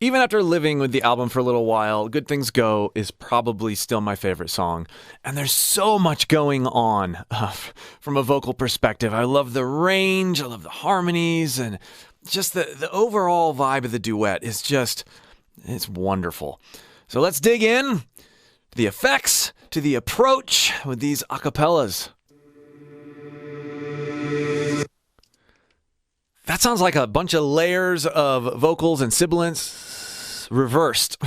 Even after living with the album for a little while, Good Things Go is probably still my favorite song. And there's so much going on from a vocal perspective. I love the range, I love the harmonies, and just the overall vibe of the duet is just, it's wonderful. So let's dig in to the effects, to the approach with these acapellas. That sounds like a bunch of layers of vocals and sibilants reversed.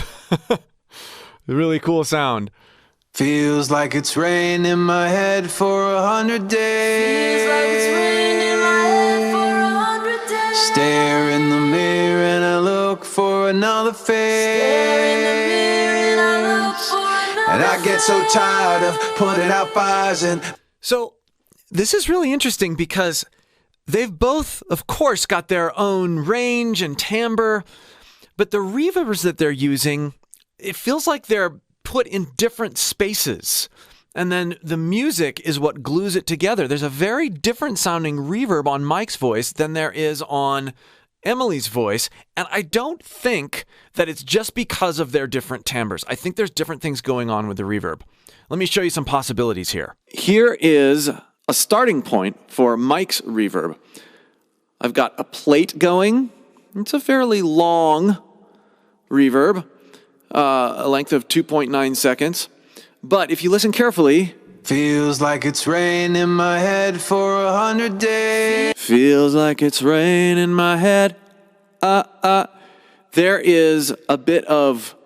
Really cool sound. Feels like it's rained in my head for 100 days. Feels like it's rained in my head for 100 days. Stare in the mirror and I look for another face. Stare in the mirror and I look for another and I get so tired of putting out fires and... So this is really interesting because they've both, of course, got their own range and timbre, but the reverbs that they're using, it feels like they're put in different spaces. And then the music is what glues it together. There's a very different sounding reverb on Mike's voice than there is on Emily's voice. And I don't think that it's just because of their different timbres. I think there's different things going on with the reverb. Let me show you some possibilities here. Here is a starting point for Mike's reverb. I've got a plate going. It's a fairly long reverb, a length of 2.9 seconds. But if you listen carefully... Feels like it's rain in my head for 100 days. Feels like it's rain in my head. There is a bit of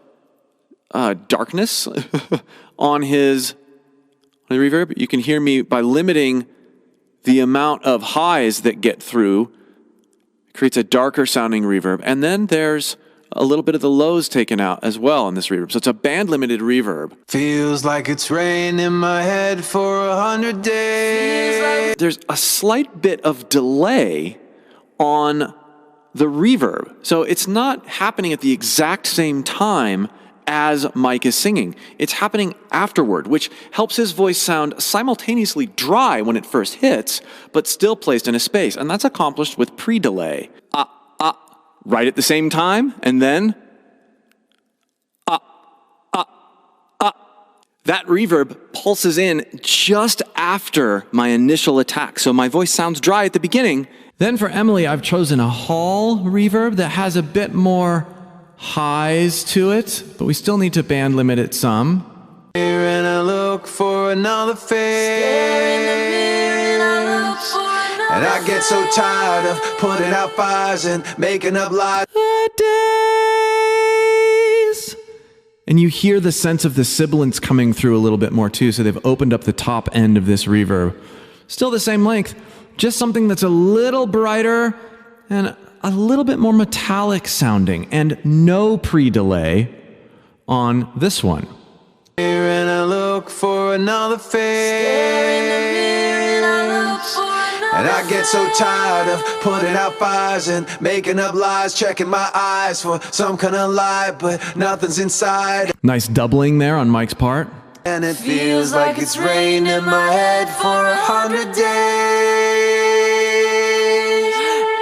darkness on his reverb. You can hear me by limiting the amount of highs that get through. It creates a darker sounding reverb. And then there's a little bit of the lows taken out as well on this reverb. So it's a band limited reverb. Feels like it's rain in my head for 100 days. There's a slight bit of delay on the reverb. So it's not happening at the exact same time as Mike is singing. It's happening afterward, which helps his voice sound simultaneously dry when it first hits, but still placed in a space. And that's accomplished with pre-delay. Right at the same time, and then that reverb pulses in just after my initial attack. So my voice sounds dry at the beginning. Then for Emily, I've chosen a hall reverb that has a bit more highs to it, but we still need to band limit it some. And I look for another face. And I get so tired of putting out fires and making up lies. Days. And you hear the sense of the sibilants coming through a little bit more too, so they've opened up the top end of this reverb. Still the same length, just something that's a little brighter and a little bit more metallic sounding, and no pre-delay on this one. And I look for another face. And I get so tired of putting out fires and making up lies, checking my eyes for some kind of lie, but nothing's inside. Nice doubling there on Mike's part. And it feels like it's rain in my head for 100 days.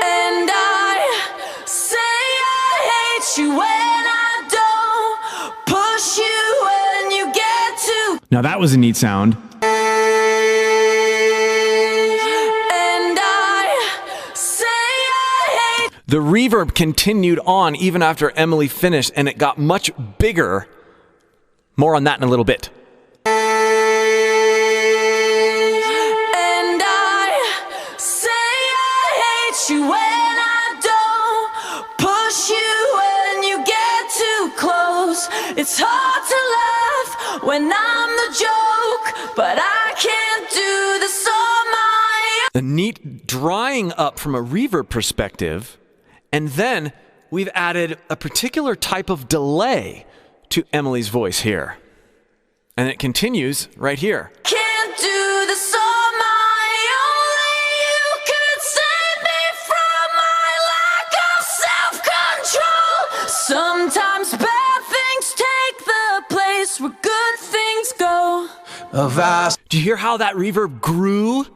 And I say I hate you when I don't push you when you get to. Now that was a neat sound. The reverb continued on even after Emily finished, and it got much bigger. More on that in a little bit. And I say I hate you when I don't push you when you get too close. It's hard to laugh when I'm the joke, but I can't do this on my own. The neat drying up from a reverb perspective. And then we've added a particular type of delay to Emily's voice here. And it continues right here. Can't do this on my own. You could save me from my lack of self-control. Sometimes bad things take the place where good things go. Do you hear how that reverb grew?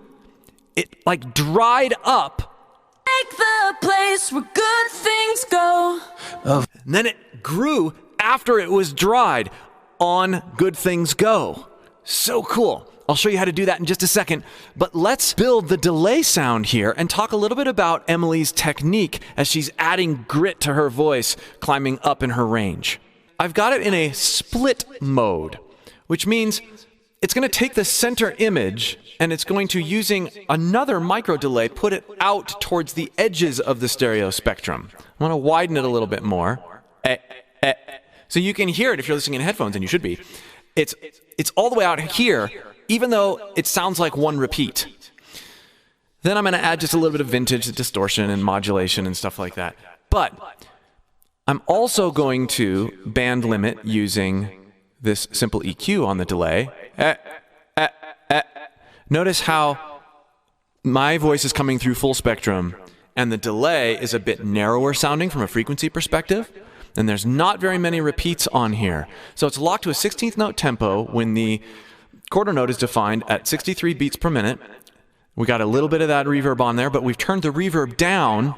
It like dried up take the place where good things go. And then it grew after it was dried on Good Things Go. So cool. I'll show you how to do that in just a second, but let's build the delay sound here and talk a little bit about Emily's technique as she's adding grit to her voice, climbing up in her range. I've got it in a split mode, which means it's going to take the center image and it's going to, using another micro delay, put it out towards the edges of the stereo spectrum. I'm going to widen it a little bit more. So you can hear it if you're listening in headphones, and you should be. It's all the way out here, even though it sounds like one repeat. Then I'm going to add just a little bit of vintage distortion and modulation and stuff like that. But I'm also going to band limit using this simple EQ on the delay. Notice how my voice is coming through full spectrum, and the delay is a bit narrower sounding from a frequency perspective. And there's not very many repeats on here. So it's locked to a 16th note tempo when the quarter note is defined at 63 beats per minute. We got a little bit of that reverb on there, but we've turned the reverb down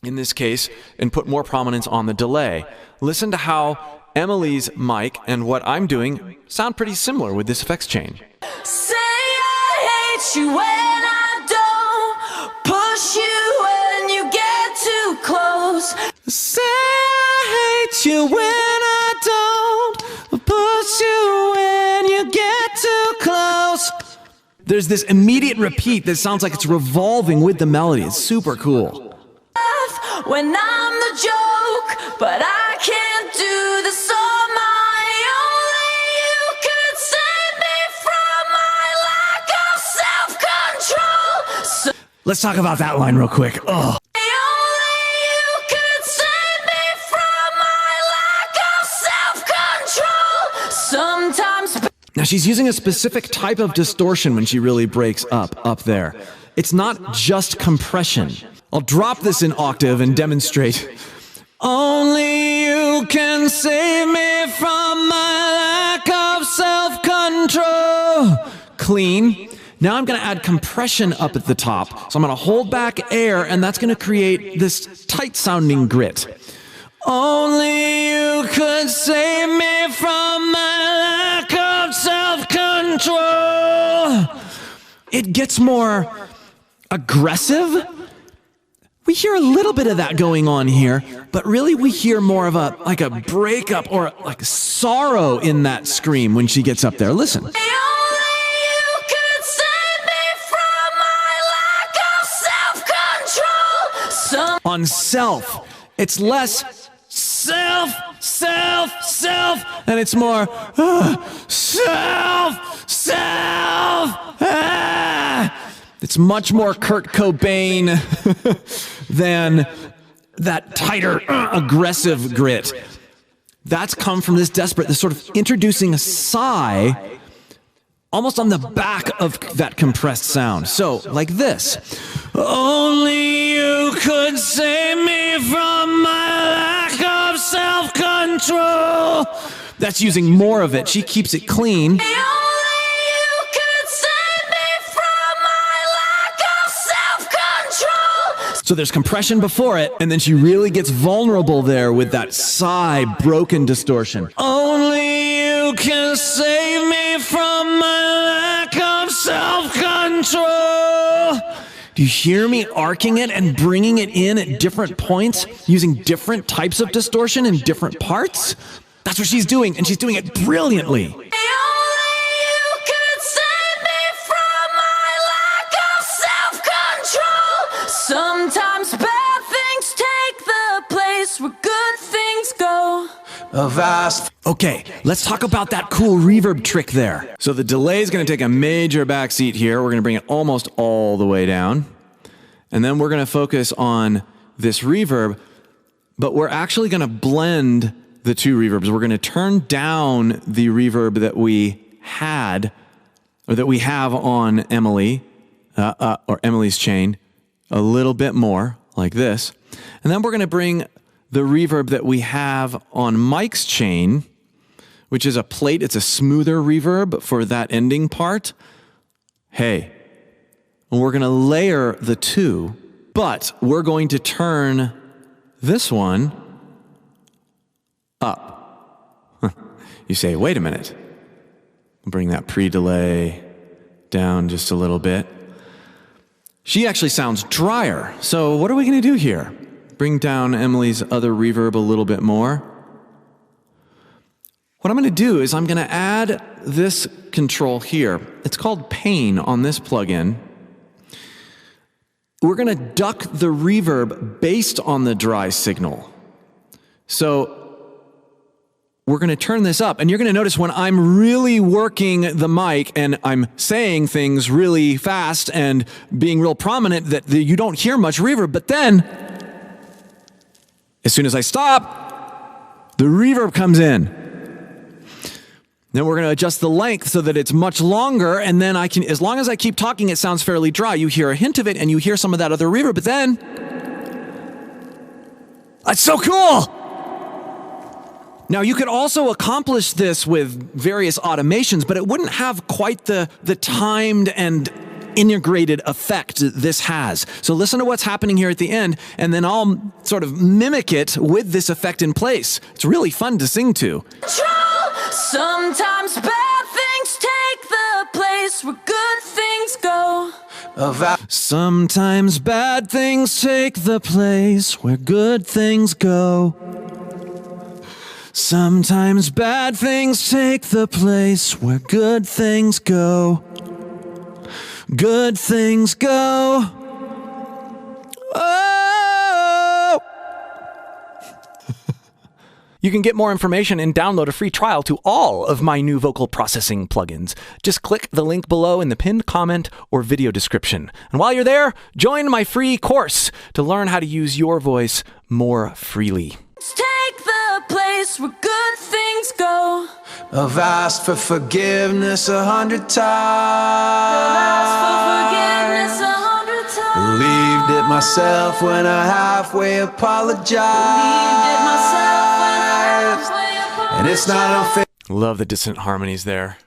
in this case and put more prominence on the delay. Listen to how Emily's mic and what I'm doing sound pretty similar with this effects chain. Say I hate you when I don't push you when you get too close. Say I hate you when I don't push you when you get too close. There's this immediate repeat that sounds like it's revolving with the melody. It's super cool. When I'm the joke, but I can't do this on my own. Only you could save me from my lack of self-control. Let's talk about that line real quick. Oh. Now she's using a specific type of distortion when she really breaks up there. It's not just compression. I'll drop this in octave and demonstrate. Only you can save me from my lack of self-control. Clean. Now I'm going to add compression up at the top. So I'm going to hold back air, and that's going to create this tight-sounding grit. Only you could save me from my lack of self-control. It gets more aggressive. We hear a little bit of that going on here, but really we hear more of a breakup or like sorrow in that scream when she gets up there. Listen. Only you could save me from my lack of self-control. On self, it's less self, and it's more self. It's much more Kurt Cobain than that tighter, aggressive grit. That's come from this sort of introducing a sigh almost on the back of that compressed sound. So, like this. Only you could save me from my lack of self-control. That's using more of it. She keeps it clean. Only you could save me from my lack of self-control. So there's compression before it, and then she really gets vulnerable there with that sigh, broken distortion. Only you can save me from my lack of self-control. Do you hear me arcing it and bringing it in at different points, using different types of distortion in different parts? That's what she's doing, and she's doing it brilliantly. Only you could save me from my lack of self-control. Sometimes bad things take the place where good things go. Okay, let's talk about that cool reverb trick there. So the delay is going to take a major backseat here. We're going to bring it almost all the way down. And then we're going to focus on this reverb, but we're actually going to blend the two reverbs. We're going to turn down the reverb that we had, or that we have on Emily, or Emily's chain, a little bit more, like this. And then we're going to bring the reverb that we have on Mike's chain, which is a plate. It's a smoother reverb for that ending part. Hey, and we're going to layer the two But we're going to turn this one up. You say, wait a minute. Bring that pre-delay down just a little bit. She actually sounds drier. So what are we going to do here? Bring down Emily's other reverb a little bit more. What I'm going to do is I'm going to add this control here. It's called Pain on this plugin. We're going to duck the reverb based on the dry signal. So we're going to turn this up, and you're going to notice when I'm really working the mic and I'm saying things really fast and being real prominent that you don't hear much reverb, but then as soon as I stop, the reverb comes in. Then we're going to adjust the length so that it's much longer, and then I can, as long as I keep talking, it sounds fairly dry. You hear a hint of it, and you hear some of that other reverb, but then that's so cool! Now, you could also accomplish this with various automations, but it wouldn't have quite the timed and integrated effect this has. So listen to what's happening here at the end, and then I'll sort of mimic it with this effect in place. It's really fun to sing to. Sometimes bad things take the place where good things go. Sometimes bad things take the place where good things go. Sometimes bad things take the place where good things go. Good things go. Oh! You can get more information and download a free trial to all of my new vocal processing plugins. Just click the link below in the pinned comment or video description. And while you're there, join my free course to learn how to use your voice more freely. Take the place where good things go. I've asked for forgiveness 100 times. Believed it myself when I halfway apologized. And it's not unfair. Love the dissonant harmonies there.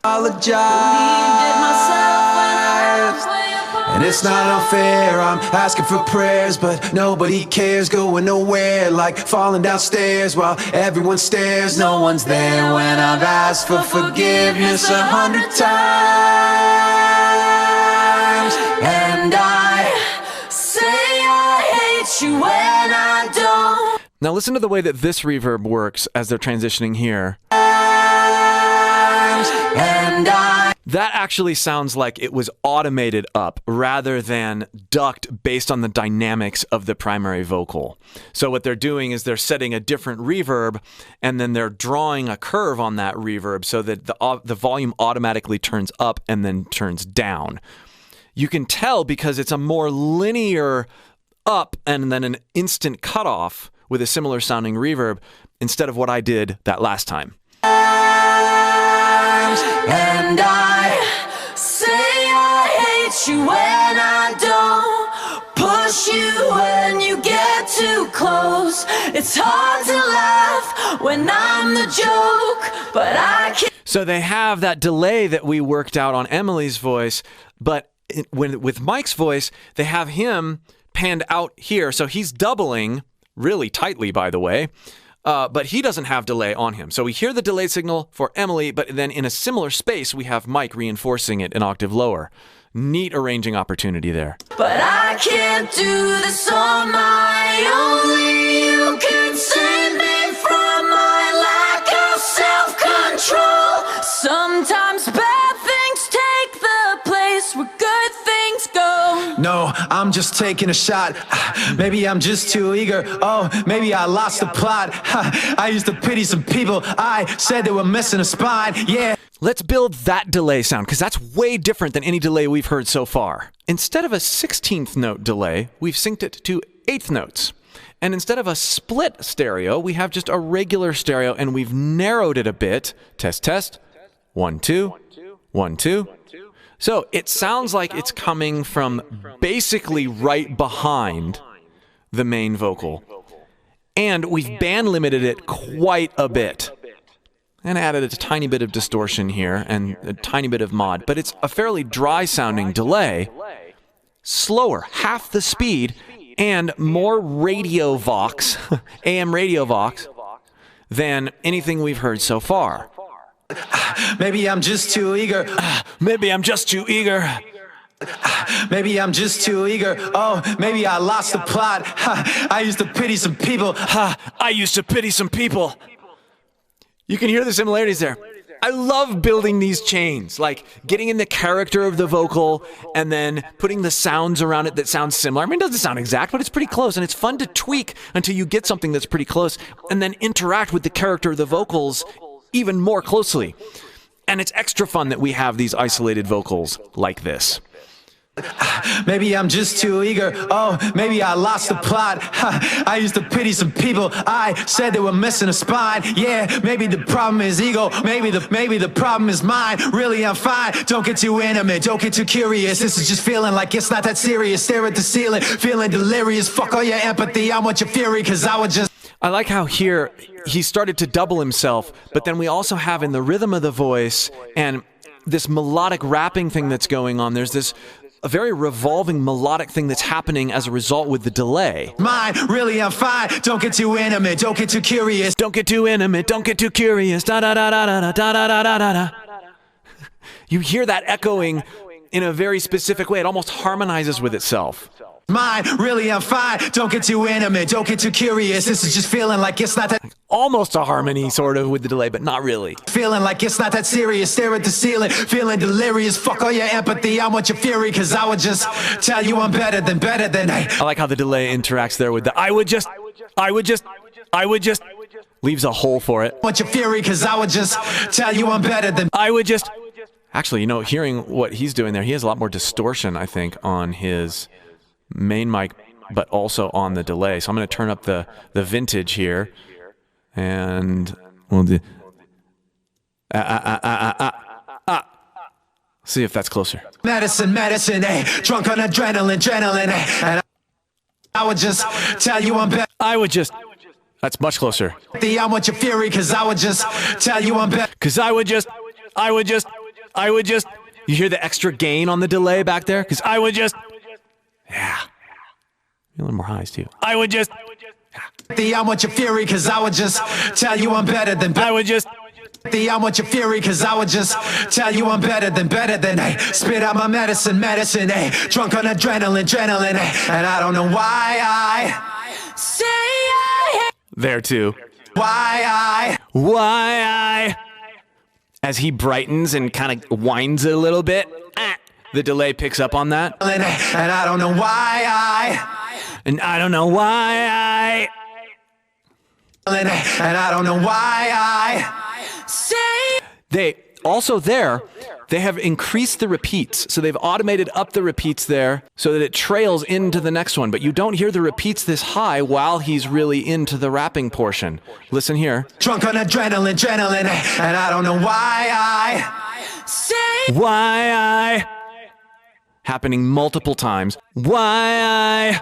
And it's not unfair, I'm asking for prayers, but nobody cares, going nowhere, like falling downstairs while everyone stares. No one's there when I've asked for forgiveness 100 times. And I say I hate you when I don't. Now listen to the way that this reverb works as they're transitioning here. And that actually sounds like it was automated up rather than ducked based on the dynamics of the primary vocal. So what they're doing is they're setting a different reverb, and then they're drawing a curve on that reverb so that the volume automatically turns up and then turns down. You can tell because it's a more linear up and then an instant cutoff with a similar sounding reverb instead of what I did that last time. And I say I hate you when I don't push you when you get too close. It's hard to laugh when I'm the joke, but I can't. So they have that delay that we worked out on Emily's voice, but with Mike's voice, they have him panned out here. So he's doubling really tightly, by the way. But he doesn't have delay on him. So we hear the delay signal for Emily, but then in a similar space, we have Mike reinforcing it an octave lower. Neat arranging opportunity there. But I can't do this on my own. Only you can save me from my lack of self-control. Sometimes bad things take the place where good things go. No, I'm just taking a shot. Maybe I'm just too eager. Oh, maybe I lost the plot. I used to pity some people. I said they were missing a spine. Yeah. Let's build that delay sound, because that's way different than any delay we've heard so far. Instead of a 16th note delay, we've synced it to 8th notes. And instead of a split stereo, we have just a regular stereo, and we've narrowed it a bit. Test, test. 1, 2. 1, 2. So it sounds like it's coming from basically right behind the main vocal. And we've band limited it quite a bit. And added a tiny bit of distortion here and a tiny bit of mod. But it's a fairly dry sounding delay. Slower, half the speed, and more radio vox, AM radio vox, than anything we've heard so far. Maybe I'm just too eager. Maybe I'm just too eager. Maybe I'm just too eager. Oh, maybe I lost the plot. I used to pity some people. I used to pity some people. You can hear the similarities there. I love building these chains, like getting in the character of the vocal and then putting the sounds around it that sound similar. I mean, it doesn't sound exact, but it's pretty close, and it's fun to tweak until you get something that's pretty close and then interact with the character of the vocals even more closely. And it's extra fun that we have these isolated vocals like this. Maybe I'm just too eager. Oh, maybe I lost the plot. I used to pity some people. I said they were missing a spine. Yeah, maybe the problem is ego. Maybe the problem is mine. Really, I'm fine. Don't get too intimate. Don't get too curious. This is just feeling like it's not that serious. Stare at the ceiling, feeling delirious. Fuck all your empathy. I want your fury, cause I would just... I like how here he started to double himself, but then we also have in the rhythm of the voice and this melodic rapping thing that's going on, there's this a very revolving melodic thing that's happening as a result with the delay. Mine, really, I'm fine. Don't get too intimate. Don't get too curious. Don't get too intimate. Don't get too curious. Da da da da da da da da da da da. You hear that echoing in a very specific way. It almost harmonizes with itself. Mine, really, I'm fine. Don't get too intimate. Don't get too curious. This is just feeling like it's not that... Almost a harmony, sort of, with the delay, but not really. Feeling like it's not that serious. Stare at the ceiling, feeling delirious. Fuck all your empathy. I want your fury, cause I would just tell you I'm better than hey. I like how the delay interacts there with the I would just leaves a hole for it. Want your fury, cause I would just tell you I'm better than... I would just... Actually, you know, hearing what he's doing there, he has a lot more distortion, I think, on his main mic, but also on the delay. So I'm going to turn up the vintage here, and we'll do see if that's closer. Medicine, drunk on adrenaline, and I would just tell you I'm better. I would just... That's much closer. I want your fury, cause I would just tell you I'm better. Cause I would just... You hear the extra gain on the delay back there? Cause I would just... Yeah. A little more highs too. I would just... I want your fury, cause I would just tell you I'm better than... I would just... I want your fury, cause I would just tell you I'm better than hey. Spit out my medicine, hey. Drunk on adrenaline, hey. And I don't know why I say I hate. There too. Why I... As he brightens and kind of whines a little bit, the delay picks up on that. And I don't know why I... And I don't know why I... And I don't know why I... say... They also they have increased the repeats. So they've automated up the repeats there so that it trails into the next one. But you don't hear the repeats this high while he's really into the rapping portion. Listen here. Drunk on adrenaline, and I don't know why I... say... Why I... Happening multiple times. Why I...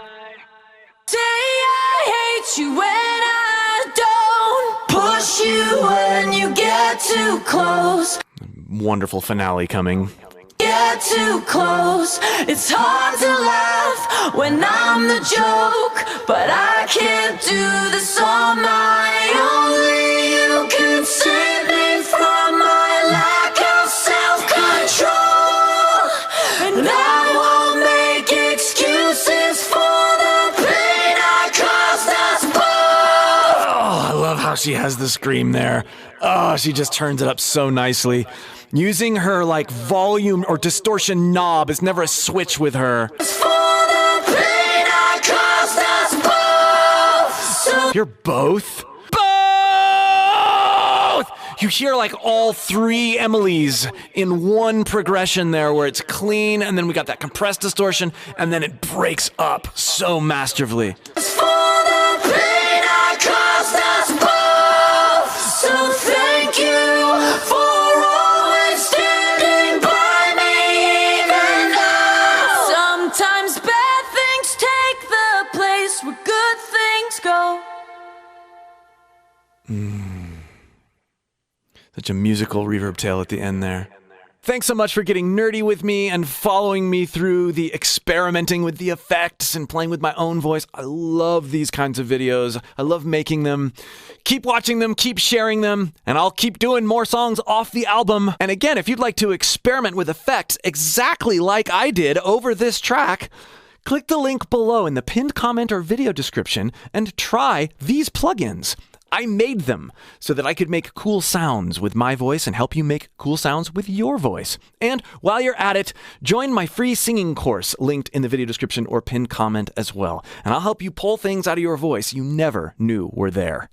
say I hate you when I don't push you when you get too close. Wonderful finale coming. Get too close. It's hard to laugh when I'm the joke, but I can't do this on my own. Only you can save me from my lack of self-control, and I won't make excuses for the pain I caused us both. Oh, I love how she has the scream there. Oh, she just turns it up so nicely. Using her, like, volume or distortion knob. It's never a switch with her. It's for the pain I caused us both. So You're both? Both! You hear, like, all three Emilys in one progression there where it's clean, and then we got that compressed distortion, and then it breaks up so masterfully. it's for the pain I caused us both. So thank you for always standing by me, even though sometimes bad things take the place where good things go. Such a musical reverb tail at the end there. Thanks so much for getting nerdy with me and following me through the experimenting with the effects and playing with my own voice. I love these kinds of videos. I love making them. Keep watching them, keep sharing them, and I'll keep doing more songs off the album. And again, if you'd like to experiment with effects exactly like I did over this track, click the link below in the pinned comment or video description and try these plugins. I made them so that I could make cool sounds with my voice and help you make cool sounds with your voice. And while you're at it, join my free singing course linked in the video description or pinned comment as well. And I'll help you pull things out of your voice you never knew were there.